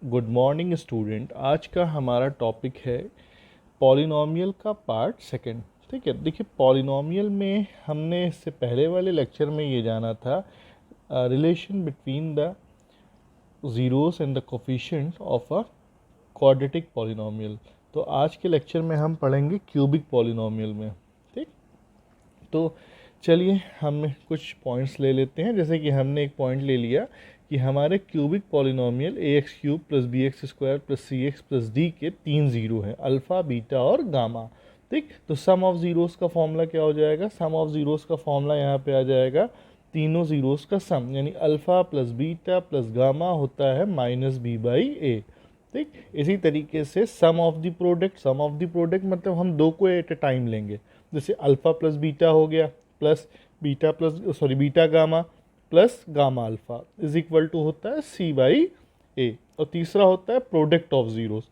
Good morning student. आज का हमारा टॉपिक है पॉलिनॉमियल का पार्ट सेकंड। ठीक है, देखिए पॉलिनॉमियल में हमने इससे पहले वाले लेक्चर में ये जाना था relation between the zeros and the coefficient of a quadratic polynomial. तो आज के लेक्चर में हम पढ़ेंगे क्यूबिक पॉलिनॉमियल में। ठीक, तो चलिए हम कुछ पॉइंट्स ले लेते हैं। जैसे कि हमने एक पॉइंट ले लिया कि हमारे cubic polynomial a x cube plus b x square plus c x plus d के 3 ज़ीरो हैं, अल्फ़ा बीटा और गामा। ठीक, तो सम ऑफ ज़ीरोस का फॉर्मूला क्या हो जाएगा? सम ऑफ ज़ीरोस का फॉर्मूला यहाँ पे आ जाएगा तीनों ज़ीरोस का सम, यानी alpha plus beta plus gamma होता है माइनस बी बाई ए। ठीक, इसी तरीके से sum of the product, sum of the product मतलब हम दो को एट ए टाइम लेंगे। जैसे अल्फ़ा प्लस बीटा हो गया plus beta plus beta gamma plus gamma alpha is equal to होता है सी बाई ए। और तीसरा होता है प्रोडक्ट ऑफ ज़ीरोस।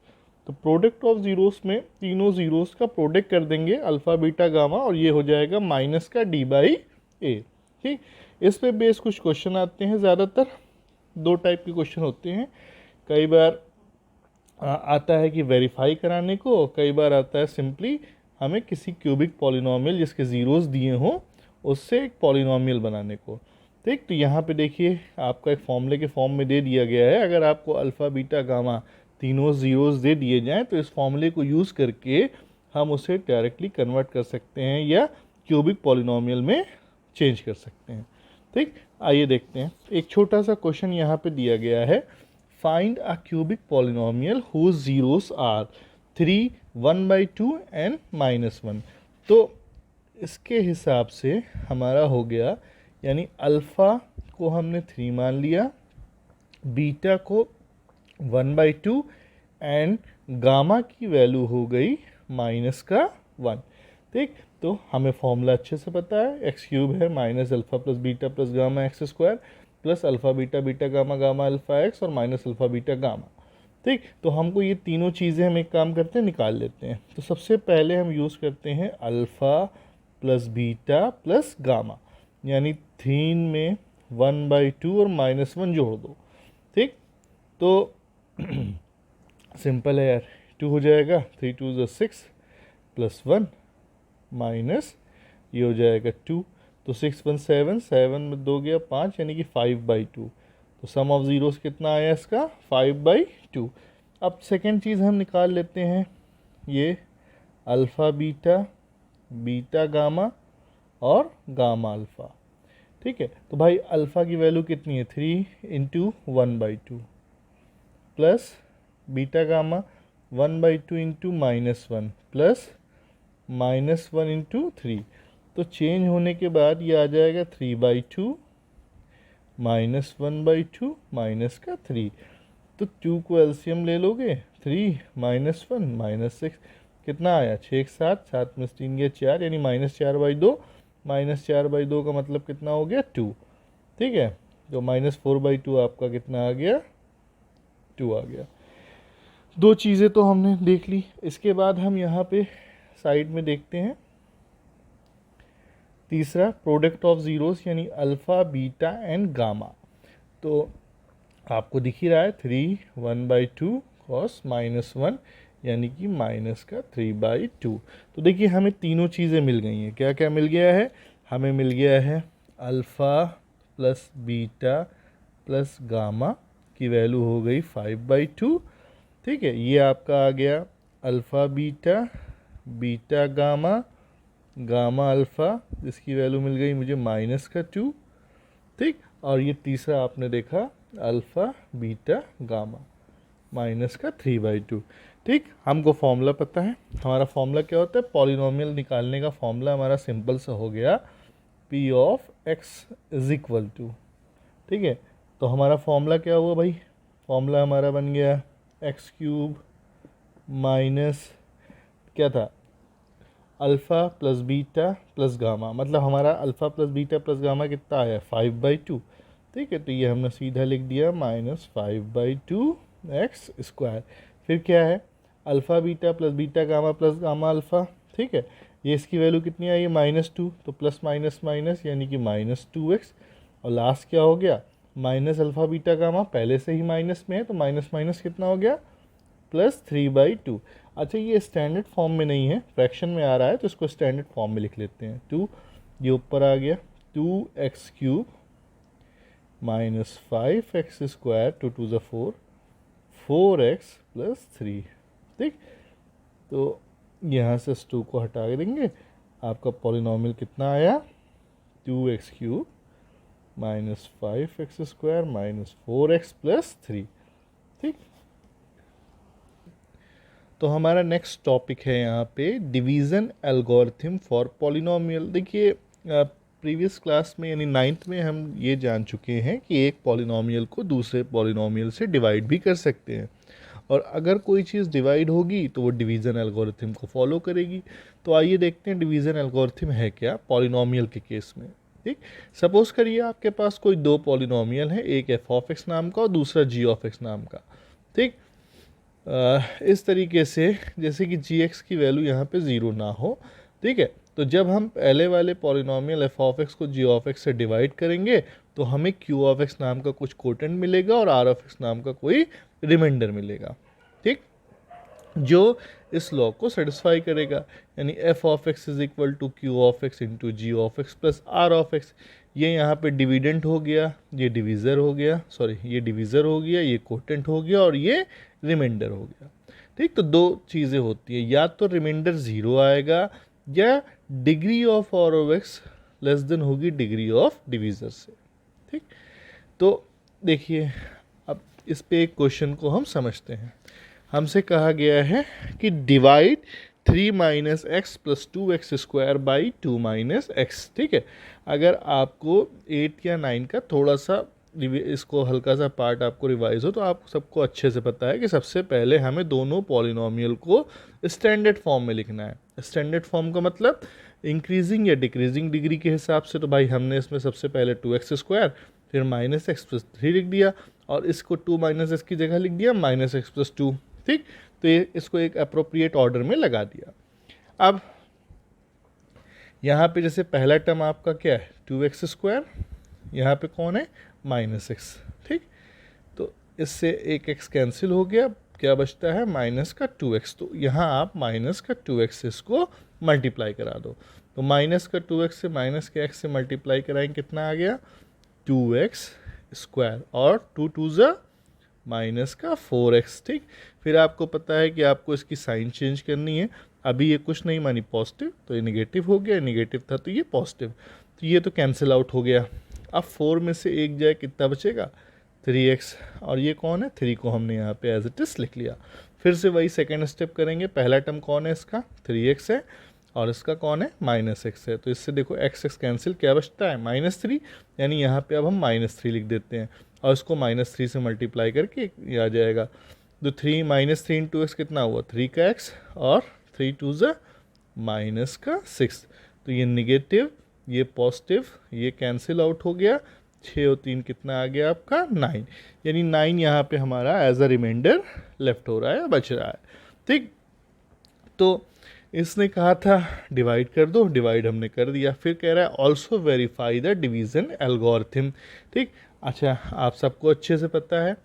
तो प्रोडक्ट ऑफ ज़ीरोस में तीनों ज़ीरोस का प्रोडक्ट कर देंगे अल्फ़ा बीटा गामा, और ये हो जाएगा माइनस का डी बाई ए। ठीक, इस पे बेस कुछ क्वेश्चन आते हैं। ज़्यादातर दो टाइप के क्वेश्चन होते हैं। कई बार आता है कि वेरीफाई कराने को, कई बार आता है सिंपली हमें किसी क्यूबिक पॉलिनॉमियल जिसके ज़ीरोस दिए हों उससे एक पॉलिनॉमियल बनाने को। ठीक, तो यहाँ पे देखिए आपका एक फॉर्मूले के फॉर्म में दे दिया गया है। अगर आपको अल्फ़ा बीटा गामा तीनों ज़ीरोस दे दिए जाएं तो इस फॉर्मूले को यूज़ करके हम उसे डायरेक्टली कन्वर्ट कर सकते हैं या क्यूबिक पॉलिनॉमियल में चेंज कर सकते हैं। ठीक, आइए देखते हैं। एक छोटा सा क्वेश्चन यहाँ पे दिया गया है, find a cubic polynomial whose zeros are 3, 1/2 and -1। तो इसके हिसाब से हमारा हो गया, यानी अल्फ़ा को हमने 3 मान लिया, बीटा को 1/2 एंड गामा की वैल्यू हो गई -1। ठीक, तो हमें फॉर्मूला अच्छे से पता है, एक्स क्यूब है minus alpha plus beta plus gamma x square plus alpha beta beta gamma gamma alpha x और माइनस अल्फ़ा बीटा गामा। ठीक, तो हमको ये तीनों चीज़ें हम एक काम करते हैं, निकाल लेते हैं। तो सबसे पहले हम यूज़ करते हैं alpha plus beta plus gamma, यानी 3 में 1/2 और -1 जोड़ दो। ठीक, तो सिंपल है यार, 2 हो जाएगा, 3 2 ज़ा 6 प्लस 1 माइनस ये हो जाएगा 2। तो 6 1 7, 7 में 2 गया 5, यानी कि 5/2। तो सम ऑफ ज़ीरोस कितना आया इसका? 5/2। अब सेकेंड चीज़ हम निकाल लेते हैं, ये अल्फ़ा बीटा बीटा गामा और गामा अल्फ़ा। ठीक है, तो भाई अल्फ़ा की वैल्यू कितनी है? 3 into 1/2 plus beta gamma 1/2 into -1 plus -1 into 3। तो चेंज होने के बाद ये आ जाएगा 3/2 -1/2 माइनस का 3। तो 2 को एलसीएम ले लोगे, 3 -1 -6 कितना आया? 6 7, 7 में 3 गया 4, यानी -4/2। -4/2 का मतलब कितना हो गया? 2। ठीक है, तो -4/2 आपका कितना आ गया? 2 आ गया। दो चीज़ें तो हमने देख ली। इसके बाद हम यहाँ पे साइड में देखते हैं तीसरा, प्रोडक्ट ऑफ ज़ीरोस, यानी अल्फ़ा बीटा एंड गामा। तो आपको दिख ही रहा है 3 1/2 कॉस -1, यानी कि माइनस का 3/2। तो देखिए हमें तीनों चीज़ें मिल गई हैं। क्या क्या मिल गया है? हमें मिल गया है alpha plus beta plus gamma की वैल्यू हो गई 5/2। ठीक है, ये आपका आ गया alpha beta beta gamma gamma alpha, जिसकी वैल्यू मिल गई मुझे -2। ठीक, और ये तीसरा आपने देखा अल्फ़ा बीटा गामा -3/2। ठीक, हमको फॉर्मूला पता है। हमारा फॉर्मूला क्या होता है? पॉलिनॉमियल निकालने का फॉर्मूला हमारा सिंपल सा हो गया, P of X is equal to. ठीक है, तो हमारा फॉर्मूला क्या हुआ भाई? फॉर्मूला हमारा बन गया एक्स क्यूब माइनस क्या था? Alpha plus beta plus gamma, मतलब हमारा alpha plus beta plus gamma कितना आया? 5/2। ठीक है, तो ये हमने सीधा लिख दिया -5/2 एक्स स्क्वायर। फिर क्या है? Alpha beta plus beta gamma plus gamma alpha. ठीक है, ये इसकी वैल्यू कितनी आई? -2, तो प्लस माइनस माइनस यानी कि -2x। और लास्ट क्या हो गया? माइनस अल्फ़ा बीटा गामा पहले से ही माइनस में है, तो माइनस माइनस कितना हो गया, +3/2। अच्छा ये स्टैंडर्ड फॉर्म में नहीं है, फ्रैक्शन में आ रहा है, तो इसको स्टैंडर्ड फॉर्म में लिख लेते हैं। 2 ये ऊपर आ गया, 2x³ -5x² 2 2 ज़ा 4, 4x + 3। ठीक, तो यहाँ से इस 2 को हटा देंगे, आपका पॉलिनॉमियल कितना आया, 2x³ -5x² -4x + 3। ठीक, तो हमारा नेक्स्ट टॉपिक है यहाँ पे डिवीज़न एल्गोरिथम फॉर पॉलिनॉमियल। देखिए प्रीवियस क्लास में यानी 9th में हम ये जान चुके हैं कि एक पॉलिनॉमियल को दूसरे पॉलिनॉमियल से डिवाइड भी कर सकते हैं, और अगर कोई चीज़ डिवाइड होगी तो वो डिवीज़न एल्गोरिथम को फॉलो करेगी। तो आइए देखते हैं डिवीज़न एल्गोरिथम है क्या पॉलिनॉमियल के केस में। ठीक, सपोज़ करिए आपके पास कोई दो पॉलिनॉमियल है, एक f(x) नाम का और दूसरा g(x) नाम का। ठीक, इस तरीके से जैसे कि g(x) की वैल्यू यहाँ पे 0 ना हो। ठीक है, तो जब हम पहले वाले पॉलिनॉमियल f(x) को g(x) से डिवाइड करेंगे तो हमें q(x) नाम का कुछ कोटेंट मिलेगा और r(x) नाम का कोई रिमाइंडर मिलेगा। ठीक, जो इस लॉ को सेटिस्फाई करेगा, यानी f(x) = q(x) × g(x) + r(x). ये यहाँ पे डिविडेंट हो गया, ये डिवीज़र हो गया, सॉरी ये डिवीज़र हो गया, ये कोटेंट हो गया और ये रिमाइंडर हो गया। ठीक, तो दो चीज़ें होती हैं, या तो रिमाइंडर 0 आएगा या degree of r(x) less than होगी डिग्री ऑफ डिवीज़र से। ठीक, तो देखिए अब इस पे एक क्वेश्चन को हम समझते हैं। हमसे कहा गया है कि डिवाइड 3 - x + 2x² 2 - x। ठीक है, अगर आपको 8 या 9 का थोड़ा सा इसको हल्का सा पार्ट आपको रिवाइज हो तो आप सबको अच्छे से पता है कि सबसे पहले हमें दोनों पॉलिनॉमियल को स्टैंडर्ड फॉर्म में लिखना है। स्टैंडर्ड फॉर्म का मतलब इंक्रीजिंग या डिक्रीजिंग डिग्री के हिसाब से। तो भाई हमने इसमें सबसे पहले 2x² फिर -x + 3 लिख दिया, और इसको 2 - x की जगह लिख दिया -x + 2। ठीक, तो ये इसको एक अप्रोप्रिएट ऑर्डर में लगा दिया। अब यहाँ पे जैसे पहला टर्म आपका क्या है 2x², यहाँ पे कौन है -x। ठीक, तो इससे एक x कैंसिल हो गया, क्या बचता है -2x। तो यहाँ आप -2x से इसको मल्टीप्लाई करा दो, तो -2x से -x से मल्टीप्लाई कराएंगे, कितना आ गया 2x² और 2 2 ज़ा -4x। ठीक, फिर आपको पता है कि आपको इसकी साइन चेंज करनी है। अभी ये कुछ नहीं मानी पॉजिटिव, तो ये निगेटिव हो गया, निगेटिव था तो ये पॉजिटिव, तो ये तो कैंसिल आउट हो गया। अब 4 में से एक जाए कितना बचेगा 3x, और ये कौन है 3 को हमने यहाँ पे एज इट इज लिख लिया। फिर से वही सेकेंड स्टेप करेंगे, पहला टर्म कौन है इसका 3x है और इसका कौन है -x है, तो इससे देखो x कैंसिल, क्या बचता है -3, यानी यहाँ पे अब हम -3 लिख देते हैं और इसको -3 से मल्टीप्लाई करके ये आ जाएगा। तो 3 -3 × x कितना हुआ 3 का x और 3 2 ज़ा -6, तो ये निगेटिव ये पॉजिटिव ये कैंसिल आउट हो गया, 6 और 3 कितना आ गया आपका 9, यानी 9 यहाँ पे हमारा एज अ रिमाइंडर लेफ्ट हो रहा है, बच रहा है। ठीक, तो इसने कहा था डिवाइड कर दो, डिवाइड हमने कर दिया। फिर कह रहा है also verify the division algorithm. ठीक, अच्छा आप सबको अच्छे से पता है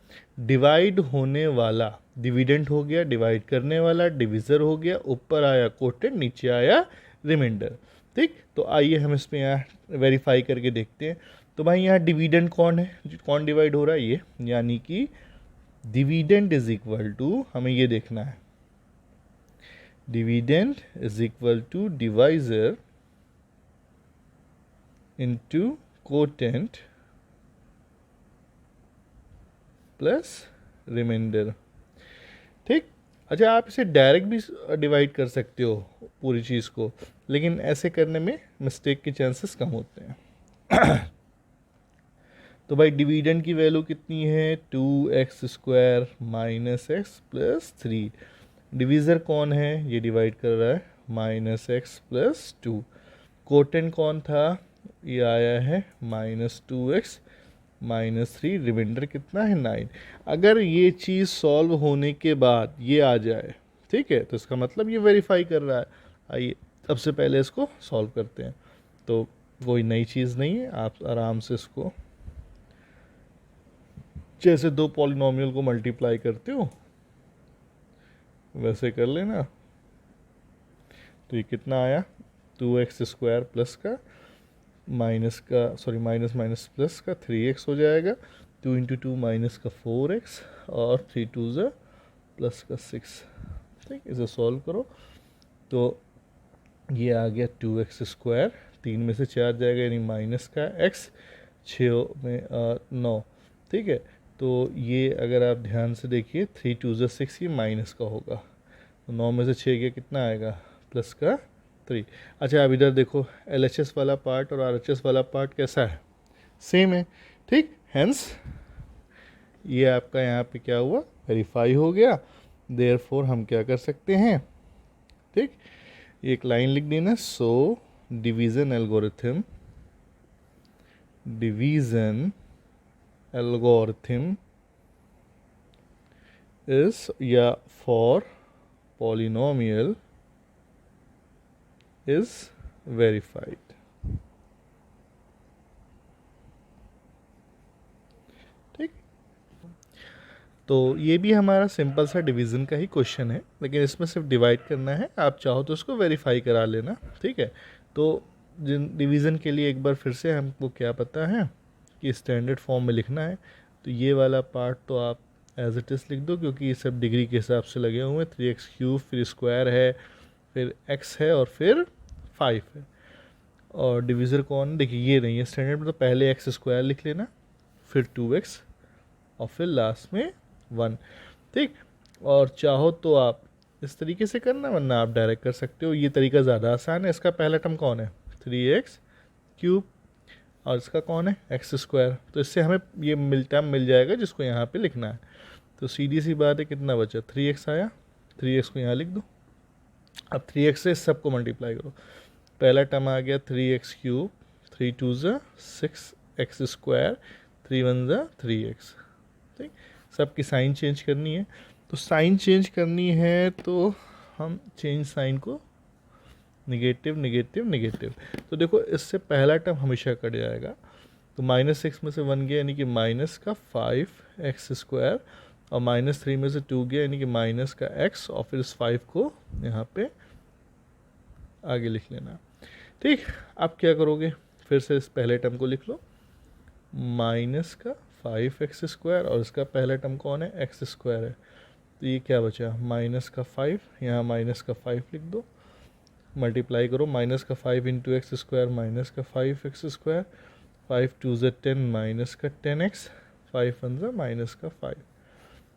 डिवाइड होने वाला डिविडेंट हो गया, डिवाइड करने वाला डिविज़र हो गया, ऊपर आया कोटेंट नीचे आया रिमाइंडर। ठीक, तो आइए हम इसमें यहाँ वेरीफाई करके देखते हैं। तो भाई यहाँ डिविडेंट कौन है, कौन डिवाइड हो रहा है ये, यानी कि डिविडेंट इज इक्वल टू, हमें ये देखना है dividend is equal to divisor into quotient plus remainder. ठीक, अच्छा आप इसे डायरेक्ट भी डिवाइड कर सकते हो पूरी चीज़ को, लेकिन ऐसे करने में मिस्टेक के चांसेस कम होते हैं। तो भाई डिविडेंड की वैल्यू कितनी है 2x² -x + 3। डिवीज़र कौन है, ये डिवाइड कर रहा है -x + 2। कोटेंट कौन था, ये आया है -2x -3, रिमाइंडर कितना है 9। अगर ये चीज़ सॉल्व होने के बाद ये आ जाए, ठीक है, तो इसका मतलब ये वेरीफाई कर रहा है। आइए सबसे पहले इसको सॉल्व करते हैं, तो कोई नई चीज़ नहीं है, आप आराम से इसको जैसे दो पॉलिनोमियल को मल्टीप्लाई करते हो वैसे कर लेना। तो ये कितना आया, 2x² प्लस का माइनस का सॉरी माइनस माइनस प्लस का 3x हो जाएगा, 2 इंटू 2 माइनस का 4x और 3 2 ज़ा प्लस का 6। ठीक, इसे सॉल्व करो तो ये आ गया 2x², 3 में से 4 जाएगा यानी माइनस का x, 6 में 9। ठीक है, तो ये अगर आप ध्यान से देखिए 3 2 ज़ा 6 ये माइनस का होगा, तो 9 में से 6 गया कितना आएगा, प्लस का 3। अच्छा, अब इधर देखो LHS वाला पार्ट और RHS वाला पार्ट कैसा है, सेम है। ठीक, हेंस ये आपका यहाँ पे क्या हुआ, वेरीफाई हो गया। देयरफॉर हम क्या कर सकते हैं, ठीक, एक लाइन लिख देना, सो डिवीज़न एल्गोरिथम इज या फॉर पॉलिनोमियल इज वेरीफाइड। ठीक, तो ये भी हमारा सिंपल सा डिवीज़न का ही क्वेश्चन है, लेकिन इसमें सिर्फ डिवाइड करना है, आप चाहो तो उसको वेरीफाई करा लेना। ठीक है, तो जिन डिवीज़न के लिए एक बार फिर से हमको क्या पता है कि स्टैंडर्ड फॉर्म में लिखना है, तो ये वाला पार्ट तो आप एज इट इज़ लिख दो, क्योंकि ये सब डिग्री के हिसाब से लगे हुए हैं। 3x³ फिर स्क्वायर है, फिर x है और फिर 5 है। और डिविज़र कौन, देखिए ये नहीं है स्टैंडर्ड में, तो पहले x² लिख लेना, फिर 2x और फिर लास्ट में 1। ठीक, और चाहो तो आप इस तरीके से करना, वरना आप डायरेक्ट कर सकते हो, ये तरीका ज़्यादा आसान है। इसका पहला टर्म कौन है, 3x³ और इसका कौन है, x²। तो इससे हमें ये टर्म मिल जाएगा जिसको यहाँ पे लिखना है। तो सीधी सी बात है, कितना बचा, 3x आया, 3x को यहाँ लिख दो। अब 3x से इस सबको मल्टीप्लाई करो, पहला टर्म आ गया 3x³, 3 2 ज़ा 6x², 3 1 ज़ा 3x। ठीक, सबकी साइन चेंज करनी है, तो साइन चेंज करनी है तो हम चेंज साइन को निगेटिव निगेटिव निगेटिव। तो देखो इससे पहला टर्म हमेशा कट जाएगा, तो -6 में से 1 गया यानी कि माइनस का 5x² और -3 में से 2 गया यानी कि माइनस का x, और फिर इस 5 को यहाँ पे आगे लिख लेना। ठीक, अब क्या करोगे, फिर से इस पहले टर्म को लिख लो, माइनस का 5x² और इसका पहला टर्म कौन है, x² है। तो ये क्या बचा, माइनस का 5, यहाँ माइनस का 5 लिख दो, मल्टीप्लाई करो, माइनस का 5 इंटू x² माइनस का 5x², 5 2 ज़ा 10 माइनस का 10x, 5 1 ज़ा माइनस का 5।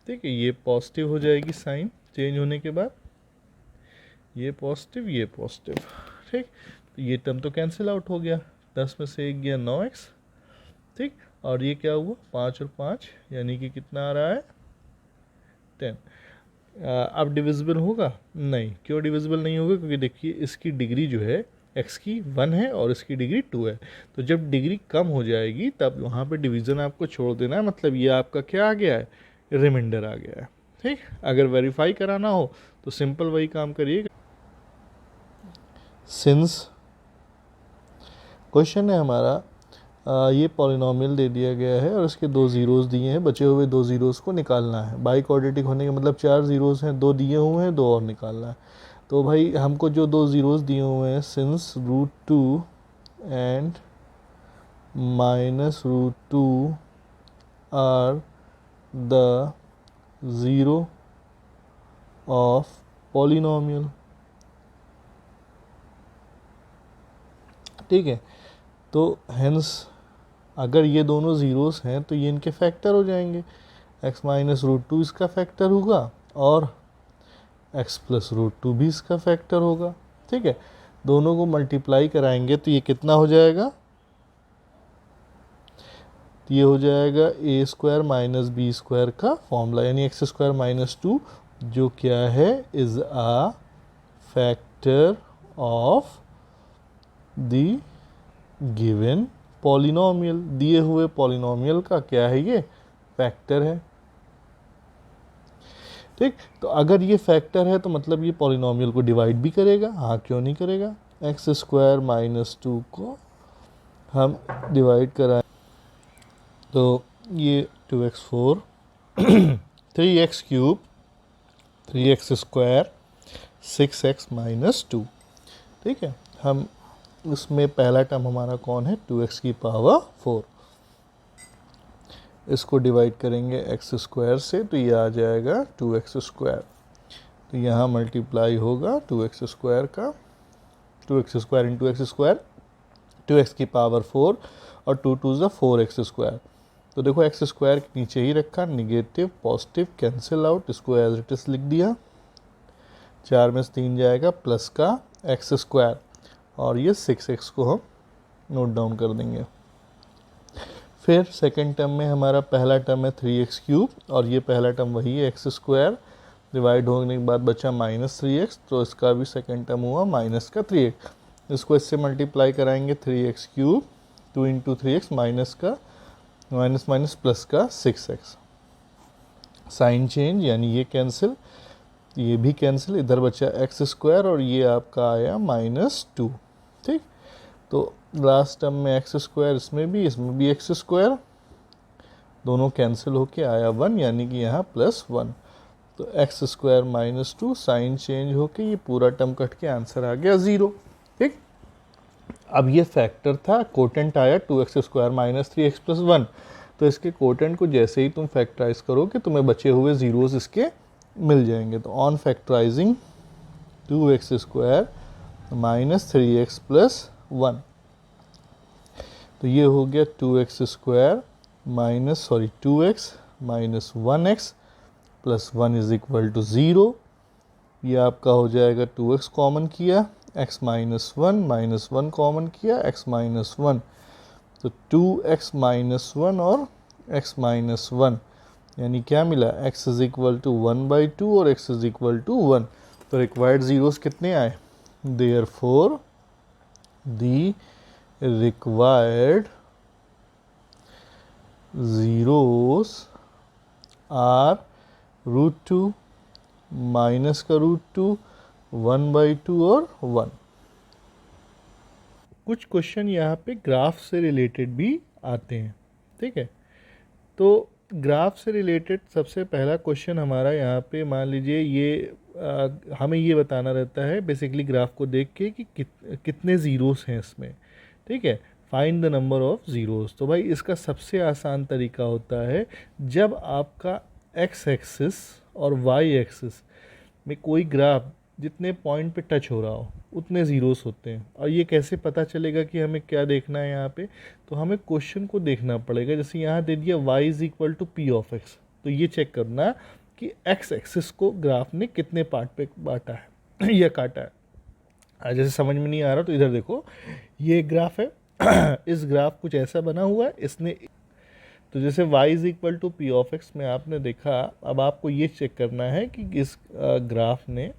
ठीक है, ये पॉजिटिव हो जाएगी साइन चेंज होने के बाद, ये पॉजिटिव ये पॉजिटिव। ठीक, तो ये टर्म तो कैंसिल आउट हो गया, 10 में से 1 गया 9x। ठीक, और ये क्या हुआ, 5 और 5 यानी कि कितना आ रहा है, 10। अब डिविजिबल होगा नहीं, क्यों डिविजिबल नहीं होगा, क्योंकि देखिए इसकी डिग्री जो है x की 1 है और इसकी डिग्री 2 है। तो जब डिग्री कम हो जाएगी तब वहाँ पे डिवीज़न आपको छोड़ देना है, मतलब ये आपका क्या आ गया है, रिमाइंडर आ गया है। ठीक, अगर वेरीफाई कराना हो तो सिंपल वही काम करिएगा। सिंस क्वेश्चन है हमारा, ये पॉलिनोमियल दे दिया गया है और इसके 2 ज़ीरोज़ दिए हैं, बचे हुए 2 ज़ीरोज़ को निकालना है। बाई क्वाड्रेटिक होने का मतलब 4 ज़ीरोज़ हैं, 2 दिए हुए हैं, 2 और निकालना है। तो भाई हमको जो 2 ज़ीरोज़ दिए हुए हैं, since √2 and -√2 are the zero of polynomial. ठीक है, तो हेंस अगर ये दोनों ज़ीरोज़ हैं तो ये इनके फैक्टर हो जाएंगे, x -√2 इसका फैक्टर होगा और x +√2 भी इसका फैक्टर होगा। ठीक है, दोनों को मल्टीप्लाई कराएंगे तो ये कितना हो जाएगा, तो ये हो जाएगा a² - b² का फॉर्मूला, यानी x² - 2 जो क्या है, is a factor of the given polynomial. दिए हुए पॉलिनोमियल का क्या है, ये फैक्टर है। ठीक, तो अगर ये फैक्टर है तो मतलब ये पॉलिनोमियल को डिवाइड भी करेगा, हाँ क्यों नहीं करेगा। x² - 2 को हम डिवाइड कराएं तो ये 2x4 3x³ 3x² 6x - 2। ठीक है, हम उसमें पहला टर्म हमारा कौन है, 2x⁴। इसको डिवाइड करेंगे x² से तो ये आ जाएगा 2x²। तो यहाँ मल्टीप्लाई होगा 2x² का, 2x² × x², 2x⁴ और 2 2 ज़ा 4x²। तो देखो x² के नीचे ही रखा, निगेटिव पॉजिटिव कैंसिल आउट, इसको एज इट इज लिख दिया। 4 में से 3 जाएगा प्लस का x² और ये 6x को हम नोट डाउन कर देंगे। फिर सेकेंड टर्म में हमारा पहला टर्म है 3x³ और ये पहला टर्म वही है x², डिवाइड होने के बाद बचा -3x, तो इसका भी सेकेंड टर्म हुआ माइनस का 3x। इसको इससे मल्टीप्लाई कराएंगे 3x³ 2 × 3x माइनस का माइनस प्लस का 6x। साइन चेंज यानी ये कैंसिल, ये भी कैंसिल, इधर बचा x² और ये आपका आया -2। ठीक, तो लास्ट टर्म में x², इसमें भी x², दोनों कैंसिल होके आया 1, यानी कि यहाँ +1। तो x² - 2 साइन चेंज होके ये पूरा टर्म कट के आंसर आ गया 0। ठीक, अब ये फैक्टर था, कोटेंट आया 2x² - 3x + 1। तो इसके कोटेंट को जैसे ही तुम फैक्टराइज करोगे तुम्हें बचे हुए ज़ीरोस इसके मिल जाएंगे। तो ऑन फैक्टराइजिंग 2x² - 3x + 1, तो ये हो गया 2x² - 2x - 1x + 1 = 0। ये आपका हो जाएगा 2x कॉमन किया, x - 1 - 1 कॉमन किया, x - 1, तो 2x - 1 और x - 1, यानी क्या मिला, x = 1/2 और x = 1। तो रिक्वायर्ड ज़ीरोस कितने आए, therefore the required zeros are √2 minus का √2 1/2 और 1। कुछ क्वेश्चन यहाँ पे ग्राफ से रिलेटेड भी आते हैं। ठीक है, तो ग्राफ से रिलेटेड सबसे पहला क्वेश्चन हमारा यहाँ पे मान लीजिए ये हमें ये बताना रहता है बेसिकली ग्राफ को देख के कि कितने ज़ीरोस हैं इसमें। ठीक है, find the number of zeros. तो भाई इसका सबसे आसान तरीका होता है जब आपका x एक्सिस और y एक्सिस में कोई ग्राफ जितने पॉइंट पे टच हो रहा हो उतने ज़ीरोस होते हैं। और ये कैसे पता चलेगा कि हमें क्या देखना है यहाँ पे, तो हमें क्वेश्चन को देखना पड़ेगा। जैसे यहाँ दे दिया y = p(x), तो ये चेक करना कि x एक्सिस को ग्राफ ने कितने पार्ट पे बांटा है या काटा है। जैसे समझ में नहीं आ रहा तो इधर देखो, ये ग्राफ है इस ग्राफ कुछ ऐसा बना हुआ है, इसने तो जैसे y = p(x) में आपने देखा। अब आपको ये चेक करना है कि इस ग्राफ ने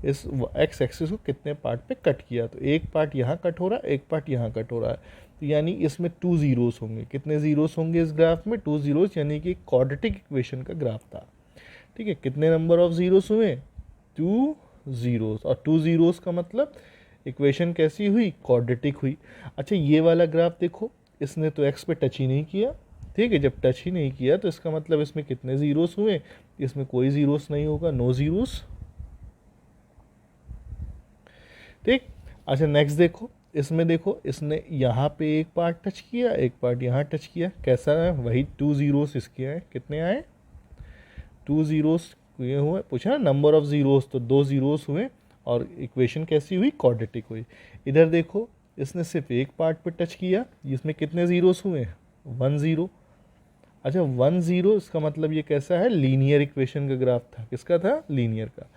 इस x एक्सिस को कितने पार्ट पे कट किया। तो एक पार्ट यहाँ कट हो रहा है, एक पार्ट यहाँ कट हो रहा है, तो यानी इसमें 2 ज़ीरोस होंगे। कितने ज़ीरोस होंगे इस ग्राफ में, 2 ज़ीरोस, यानी कि क्वाड्रेटिक इक्वेशन का ग्राफ था। ठीक है, कितने नंबर ऑफ ज़ीरोस हुए, 2 ज़ीरोस, और 2 ज़ीरोस का मतलब इक्वेशन कैसी हुई, क्वाड्रेटिक हुई। अच्छा, ये वाला ग्राफ देखो, इसने तो x पे टच ही नहीं किया। ठीक है, जब टच ही नहीं किया तो इसका मतलब इसमें कितने ज़ीरोस हुए, इसमें कोई ज़ीरोस नहीं होगा, नो ज़ीरोस। ठीक, अच्छा नेक्स्ट देखो, इसमें देखो इसने यहाँ पे एक पार्ट टच किया, एक पार्ट यहाँ टच किया, कैसा है, वही 2 ज़ीरोस इसके आए। कितने आए, 2 ज़ीरोस ये हुए। पूछा ना नंबर ऑफ ज़ीरोस, तो 2 ज़ीरोस हुए और इक्वेशन कैसी हुई, क्वाड्रेटिक हुई। इधर देखो, इसने सिर्फ एक पार्ट पे टच किया, इसमें कितने ज़ीरोस हुए, 1 ज़ीरो। अच्छा 1 ज़ीरो, इसका मतलब ये कैसा है, लीनियर इक्वेशन का ग्राफ था। किसका था, लीनियर का।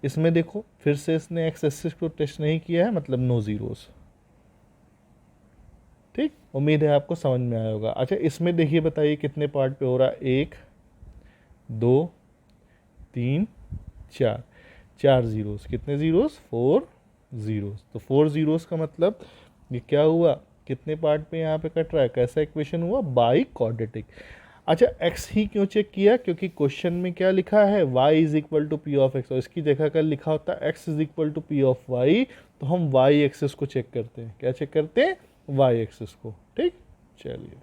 इसमें देखो फिर से इसने एक्स एक्सिस को टच नहीं किया है, मतलब नो ज़ीरोस। ठीक, उम्मीद है आपको समझ में आया होगा। अच्छा इसमें देखिए, बताइए कितने पार्ट पे हो रहा है, 1 2 3 4, 4 ज़ीरोस। कितने ज़ीरोस, 4 ज़ीरोस। तो 4 ज़ीरोस का मतलब ये क्या हुआ, कितने पार्ट पे यहाँ पे कट रहा है, कैसा इक्वेशन हुआ, बाई क्वाड्रेटिक। अच्छा x ही क्यों चेक किया, क्योंकि क्वेश्चन में क्या लिखा है, y = p(x), और इसकी जगह का लिखा होता है x = p(y), तो हम y एक्सिस को चेक करते हैं। क्या चेक करते हैं, y एक्सिस को। ठीक, चलिए।